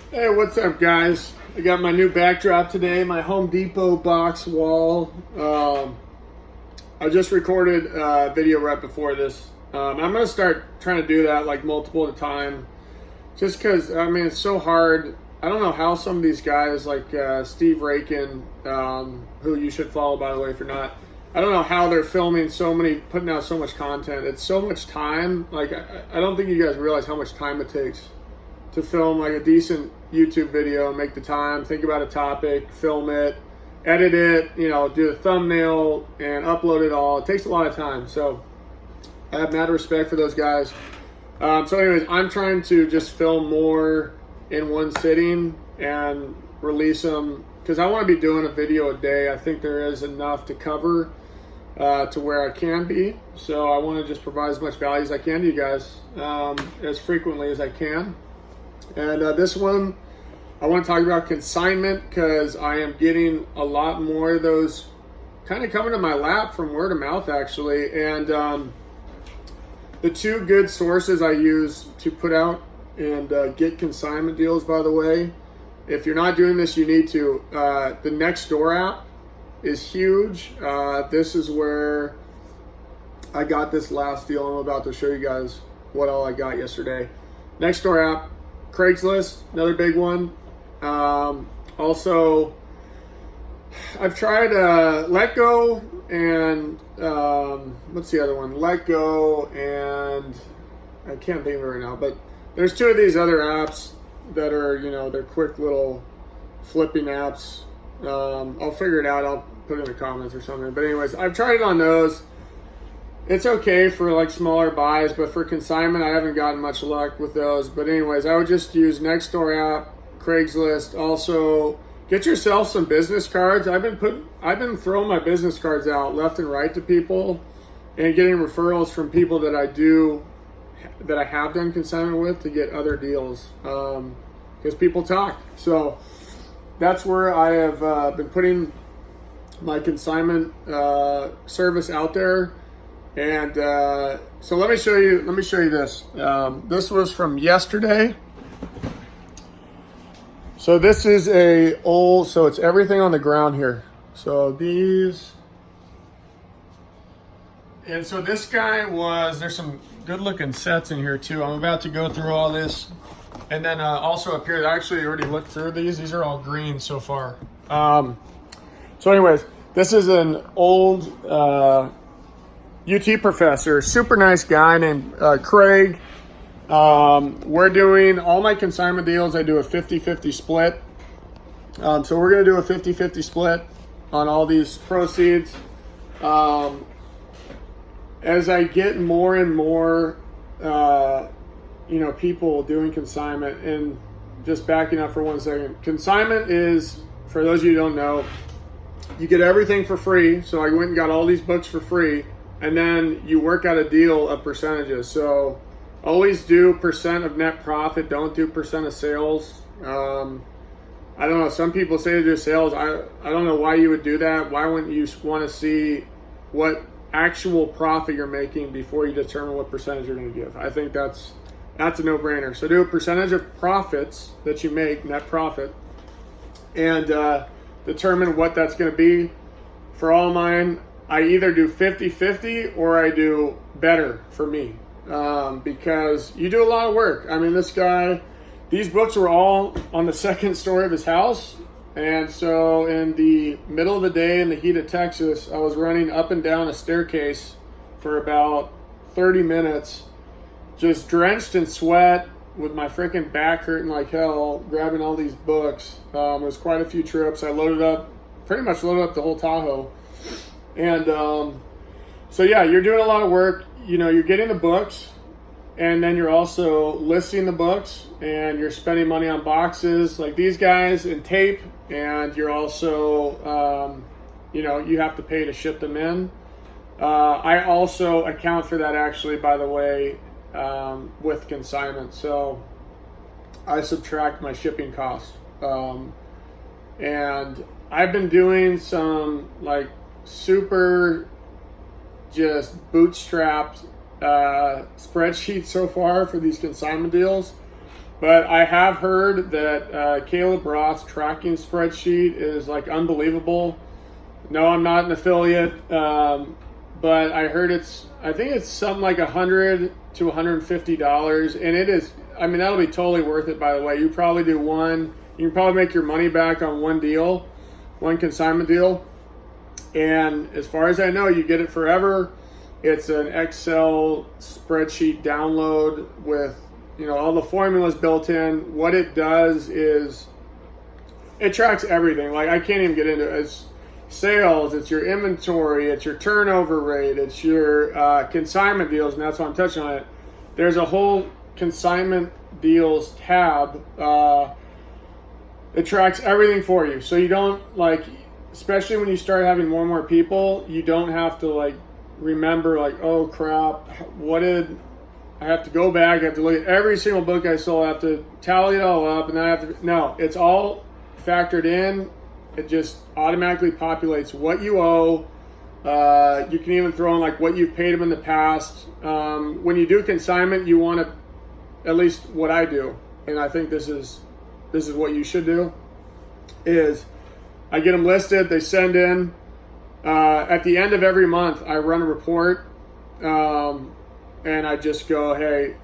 Hey, what's up, guys? I got my new backdrop today, my Home Depot box wall. I just recorded a video right before this. I'm going to start trying to do that like multiple at a time. Just because, I mean, it's so hard. I don't know how some of these guys like Steve Rakin, who you should follow, by the way, if you're not. I don't know how they're filming putting out so much content. It's so much time. Like, I don't think you guys realize how much time it takes to film like a decent YouTube video, make the time, think about a topic, film it, edit it, do the thumbnail and upload it all. It takes a lot of time. So I have mad respect for those guys. So anyways, I'm trying to just film more in one sitting and release them because I want to be doing a video a day. I think there is enough to cover to where I can be. So I want to just provide as much value as I can to you guys as frequently as I can. And this one, I want to talk about consignment because I am getting a lot more of those kind of coming to my lap from word of mouth, actually. And the two good sources I use to put out and get consignment deals, by the way, if you're not doing this, you need to. The Nextdoor app is huge. This is where I got this last deal. I'm about to show you guys what all I got yesterday. Nextdoor app. Craigslist, another big one. Also, I've tried Letgo and what's the other one? Letgo and I can't think of it right now. But there's two of these other apps that are, they're quick little flipping apps. I'll figure it out. I'll put it in the comments or something. But anyways, I've tried it on those. It's okay for like smaller buys, but for consignment, I haven't gotten much luck with those. But anyways, I would just use Nextdoor app, Craigslist. Also, get yourself some business cards. I've been throwing my business cards out left and right to people, and getting referrals from people that I have done consignment with to get other deals. Because people talk. So that's where I have been putting my consignment service out there. And so let me show you this. This was from yesterday. So this is so it's everything on the ground here. So these, and so this guy there's some good looking sets in here too. I'm about to go through all this. And then also up here, I actually already looked through these. These are all green so far. So anyways, this is an old, UT professor, super nice guy named Craig. We're doing all my consignment deals. I do a 50-50 split. So we're going to do a 50-50 split on all these proceeds. As I get more and more, people doing consignment, and just backing up for 1 second. Consignment is, for those of you who don't know, you get everything for free. So I went and got all these books for free. And then you work out a deal of percentages. So always do percent of net profit. Don't do percent of sales. I don't know. Some people say to do sales. I don't know why you would do that. Why wouldn't you want to see what actual profit you're making before you determine what percentage you're going to give? I think that's a no-brainer. So do a percentage of profits that you make, net profit, and determine what that's going to be. For all mine, I either do 50-50 or I do better for me, because you do a lot of work. I mean, these books were all on the second story of his house. And so in the middle of the day in the heat of Texas, I was running up and down a staircase for about 30 minutes, just drenched in sweat with my freaking back hurting like hell, grabbing all these books. It was quite a few trips. I pretty much loaded up the whole Tahoe. And so yeah, you're doing a lot of work. You're getting the books, and then you're also listing the books, and you're spending money on boxes like these guys and tape, and you're also, you have to pay to ship them in. I also account for that, actually, by the way, with consignment. So I subtract my shipping costs. And I've been doing some like super just bootstrapped spreadsheets so far for these consignment deals. But I have heard that Caleb Roth's tracking spreadsheet is like unbelievable. No, I'm not an affiliate, but I heard I think it's something like $100 to $150, and it is. I mean, that'll be totally worth it. By the way, you probably do one. You can probably make your money back on one deal, one consignment deal. And as far as I know, you get it forever. It's an Excel spreadsheet download with, all the formulas built in. What it does is it tracks everything. Like, I can't even get into it. It's sales, it's your inventory, it's your turnover rate, it's your consignment deals, and that's why I'm touching on it. There's a whole consignment deals tab. It tracks everything for you. So you don't, especially when you start having more and more people, you don't have to remember oh crap, what did I have to go back, I have to look at every single book I sold, I have to tally it all up, and then I have to, no, it's all factored in. It just automatically populates what you owe. You can even throw in what you've paid them in the past. When you do consignment, you want to, at least what I do, and I think this is what you should do, is I get them listed, they send in. At the end of every month, I run a report, and I just go, hey,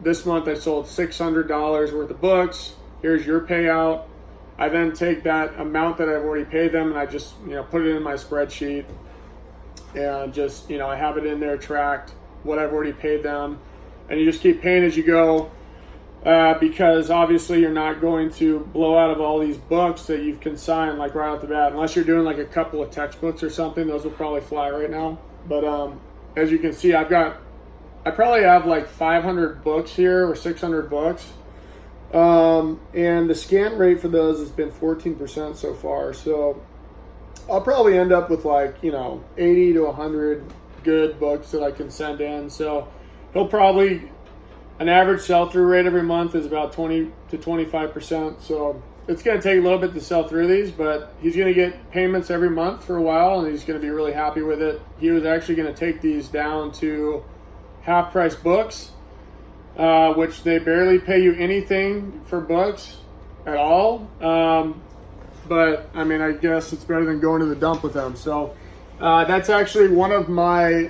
this month I sold $600 worth of books. Here's your payout. I then take that amount that I've already paid them, and I just, put it in my spreadsheet, and just, I have it in there tracked, what I've already paid them, and you just keep paying as you go. Because obviously you're not going to blow out of all these books that you've consigned right off the bat, unless you're doing a couple of textbooks or something. Those will probably fly right now. But as you can see, I probably have 500 books here, or 600 books, and the scan rate for those has been 14% so far. So I'll probably end up with 80 to 100 good books that I can send in. So he'll probably, an average sell-through rate every month is about 20 to 25%. So it's going to take a little bit to sell through these, but he's going to get payments every month for a while, and he's going to be really happy with it. He was actually going to take these down to half-price books, which they barely pay you anything for books at all. But, I mean, I guess it's better than going to the dump with them. So that's actually one of my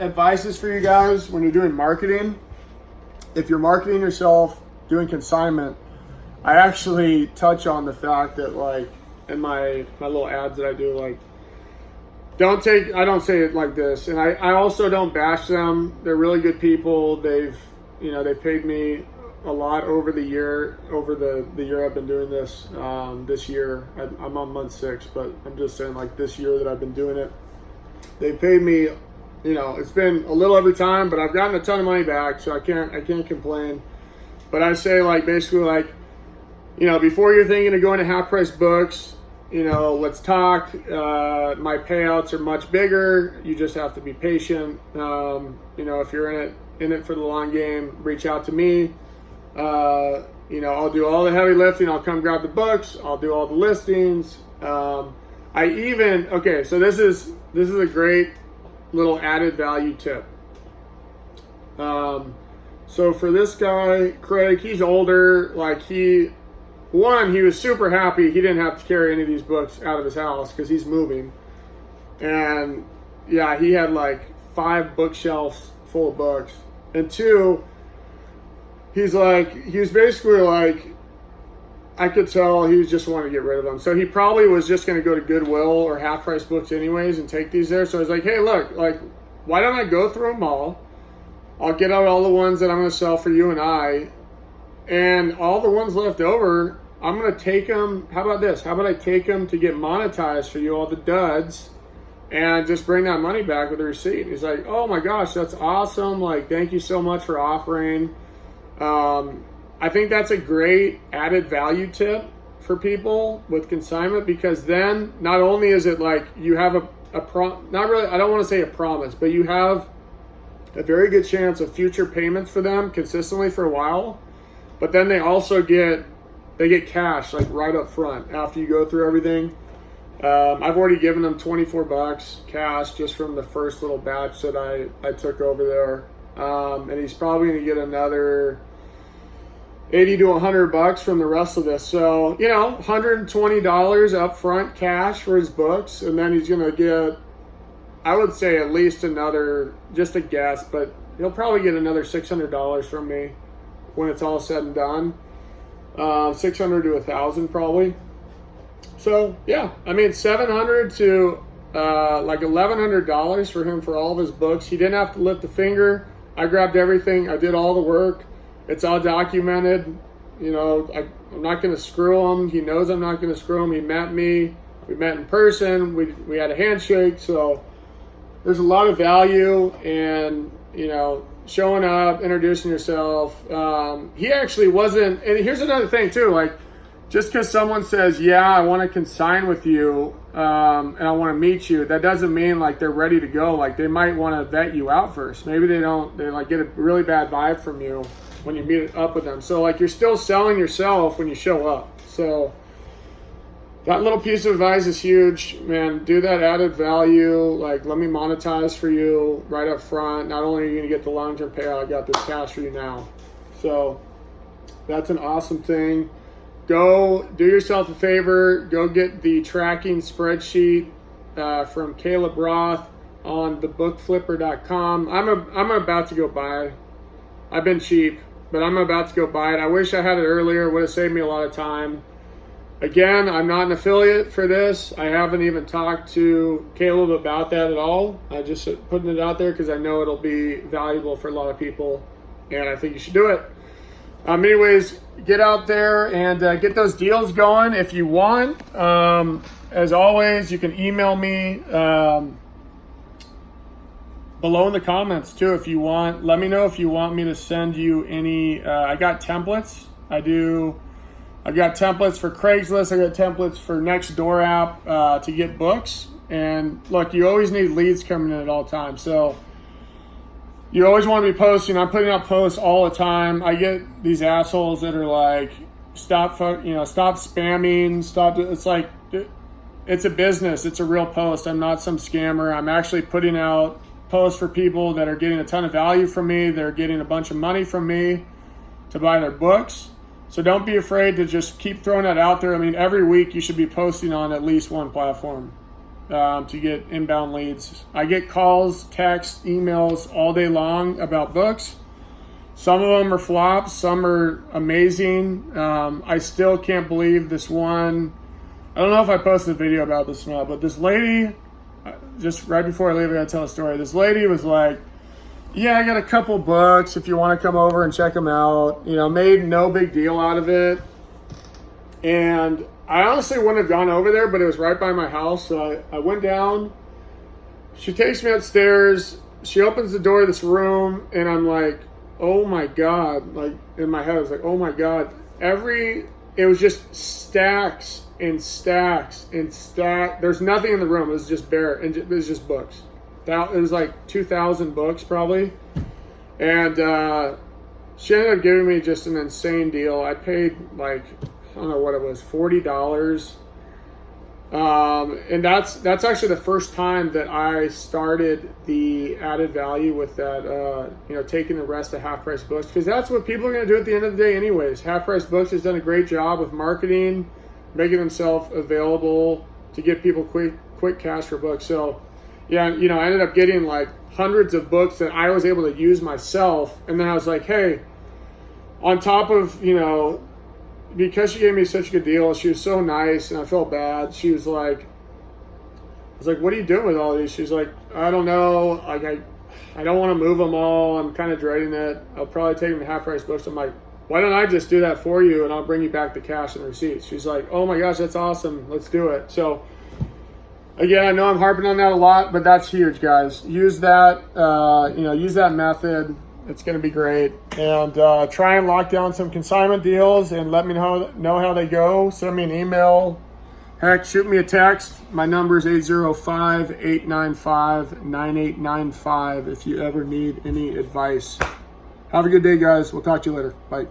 advices for you guys when you're doing marketing. If you're marketing yourself, doing consignment, I actually touch on the fact that in my little ads that I do, I don't say it like this, and I also don't bash them. They're really good people. They paid me a lot over the year I've been doing this. This year, I'm on month 6, but I'm just saying this year that I've been doing it, they paid me. It's been a little every time, but I've gotten a ton of money back, so I can't complain. But I say basically before you're thinking of going to half price books, let's talk. My payouts are much bigger. You just have to be patient. If you're in it for the long game, reach out to me. I'll do all the heavy lifting. I'll come grab the books. I'll do all the listings. So this is a great little added value tip. So for this guy, Craig, he's older. He was super happy he didn't have to carry any of these books out of his house because he's moving. And yeah, he had 5 bookshelves full of books. And 2, he was basically I could tell he was just wanting to get rid of them. So he probably was just going to go to Goodwill or Half Price Books anyways and take these there. So I was like, hey, look, why don't I go through them all? I'll get out all the ones that I'm going to sell for you and I. And all the ones left over, I'm going to take them. How about this? How about I take them to get monetized for you, all the duds, and just bring that money back with a receipt. He's like, oh my gosh, that's awesome. Thank you so much for offering. I think that's a great added value tip for people with consignment, because then not only is it you have not really, I don't want to say a promise, but you have a very good chance of future payments for them consistently for a while. But then they also get cash right up front after you go through everything. I've already given them $24 cash just from the first little batch that I took over there. And he's probably going to get another $80 to $100 from the rest of this. So, you know, $120 up front cash for his books. And then he's going to get, I would say at least another, just a guess, but he'll probably get another $600 from me when it's all said and done. 600 to 1,000 probably. So yeah, I mean, $700 to like $1,100 for him for all of his books. He didn't have to lift a finger. I grabbed everything. I did all the work. It's all documented. You know, I'm not going to screw him. He knows I'm not going to screw him. He met me. We met in person. We had a handshake. So there's a lot of value in, you know, showing up, introducing yourself. He actually wasn't, and here's another thing too, like just because someone says, yeah, I want to consign with you and I want to meet you, that doesn't mean like they're ready to go. Like they might want to vet you out first. Maybe they like get a really bad vibe from you when you meet up with them. So like you're still selling yourself when you show up. So that little piece of advice is huge, man. Do that added value. Like, let me monetize for you right up front. Not only are you going to get the long-term payout, I got this cash for you now. So that's an awesome thing. Go do yourself a favor. Go get the tracking spreadsheet from Caleb Roth on thebookflipper.com. I'm about to go buy. I've been cheap, but I'm about to go buy it. I wish I had it earlier. It would have saved me a lot of time. Again, I'm not an affiliate for this. I haven't even talked to Caleb about that at all. I just putting it out there because I know it'll be valuable for a lot of people, and I think you should do it. Anyways, get out there and get those deals going if you want. As always, you can email me below in the comments too if you want. Let me know if you want me to send you any. I got templates. I've got templates for Craigslist. I got templates for Nextdoor app to get books. And look, you always need leads coming in at all times. So you always want to be posting. I'm putting out posts all the time. I get these assholes that are like, stop spamming. Stop. It's like, it's a business. It's a real post. I'm not some scammer. I'm actually putting out posts for people that are getting a ton of value from me. They're getting a bunch of money from me to buy their books. So don't be afraid to just keep throwing that out there. I mean, every week you should be posting on at least one platform to get inbound leads. I get calls, texts, emails all day long about books. Some of them are flops. Some are amazing. I still can't believe this one. I don't know if I posted a video about this or not, but this lady, just right before I leave, I gotta tell a story. This lady was like, yeah, I got a couple books if you want to come over and check them out. You know, made no big deal out of it. And I honestly wouldn't have gone over there, but it was right by my house. So I went down. She takes me upstairs. She opens the door of this room, and I'm like, oh my God. Like, in my head, I was like, oh my God. It was just stacks and stacks and stacks. There's nothing in the room. It was just bare, and it was just books. It was like 2,000 books probably. And she ended up giving me just an insane deal. I paid like, I don't know what it was, $40. And that's actually the first time that I started the added value with that, taking the rest of half price books, because that's what people are going to do at the end of the day anyways. Half price books has done a great job with marketing, making themselves available to get people quick cash for books. So yeah, I ended up getting like hundreds of books that I was able to use myself. And then I was like, hey, on top of, because she gave me such a good deal, she was so nice and I felt bad. She was like, I was like, what are you doing with all these? She's like, I don't know. Like, I don't want to move them all. I'm kind of dreading it. I'll probably take them to half price books. I'm like, why don't I just do that for you and I'll bring you back the cash and receipts? She's like, oh my gosh, that's awesome. Let's do it. So again, I know I'm harping on that a lot, but that's huge, guys. Use that, use that method. It's going to be great. And try and lock down some consignment deals and let me know how they go. Send me an email. Heck, shoot me a text. My number is 805-895-9895 if you ever need any advice. Have a good day, guys. We'll talk to you later. Bye.